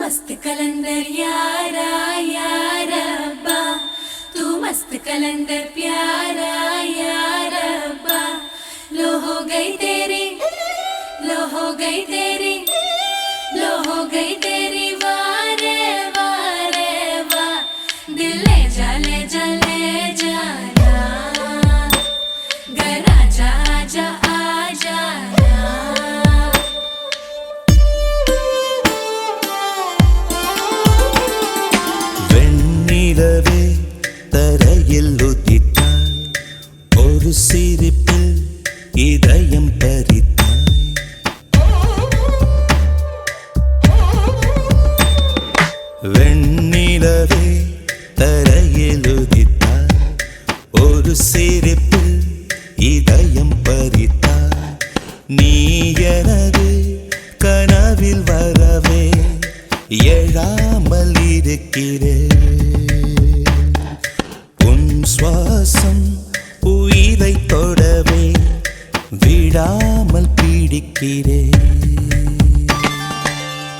मस्त कलंदर यारा यारा अब्बा, तू मस्त कलंदर प्यारा यारा अब्बा। लो हो गई तेरी, लो हो गई तेरी, लो हो गई तेरी वारे वारे वाह। दिल ले जा ले जा ले जाना, घर आजा आजा आ जाना। வெண்ணிலவே தரையில் உதித்தாய், ஒரு சிரிப்பில் இதயம் பறித்தாய். வெண்ணிலவே தரையில் உதித்தாய், ஒரு சிரிப்பில் இதயம் பறித்தாய். நீ எனது கனவில் வரவே எழாமல் இருக்கிறேன். உன் சுவாசம் உயிரை தொடவே விடாமல் பிடிக்கிறேன்.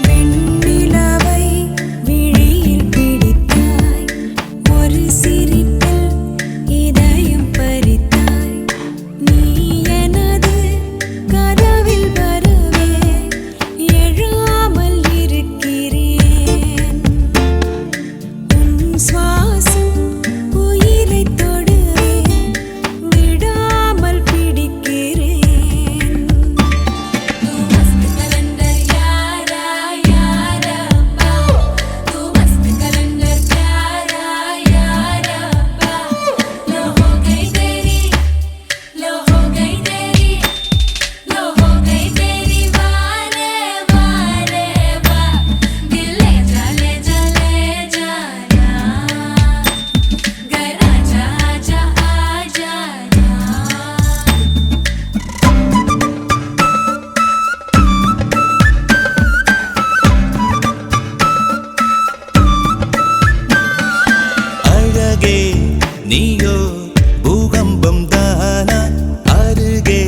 வெண்ணிலவை விழியில் பிடித்தாய், ஒரு சிரிப்பில் இதயம் பறித்தாய். நீ எனது கனவில் வரவே எழாமல் இருக்கிறேன். உன் சுவாசம் உயிரை தொடவே விடாமல் பிடிக்கிறேன். तू मस्त कलंदर यारा यारा अब्बा, तू मस्त कलंदर प्यारा यारा अब्बा। लो हो गई तेरी, लो हो गई तेरी, लो हो गई तेरी वारे वारे वाह। दिल ले जा ले जा ले जाना, घर आजा आजा आ जाना। அழகே நீயோ பூகம்பம் தானா, அருகே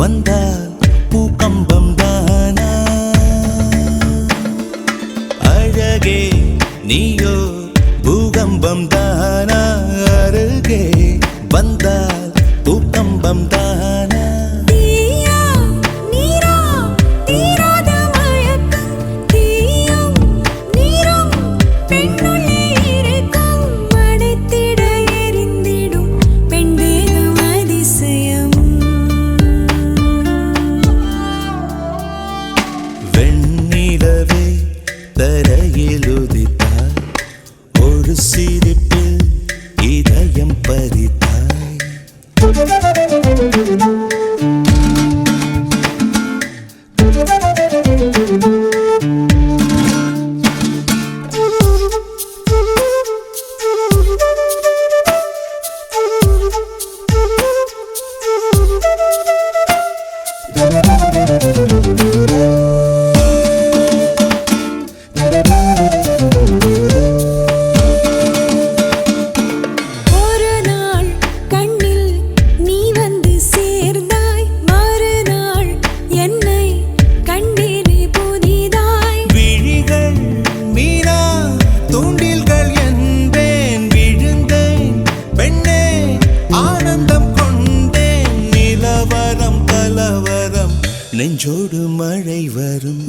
வந்தால் பூகம்பம் தானா. அழகே நீயோ பூகம்பம் தானா, அருகே வந்தால் பூகம்பம் தானா. தீயா நீரா தீராத மயக்கம், தீயும் நீரும் பெண்ணுள்ளே இருக்கும். மடைத்திட எரிந்திடும் பெண் தேகம் அதிசயம். வெண்ணிலவே தரையில் உதித்தாய், ஒரு சிரிப்பில் இதயம் பறித்தாய். ஒரு நாள் கண்ணில் நீ வந்து சேர்ந்தாய், மறுநாள் என்னை கண்டேனே புதிதாய். விழிகள் மீனா தூண்டில்கள் என்பேன், விழுந்தேன் பெண்ணே ஆனந்தம் கொண்டேன். நிலவரம் கலவரம் நெஞ்சோடு மழை வரும்.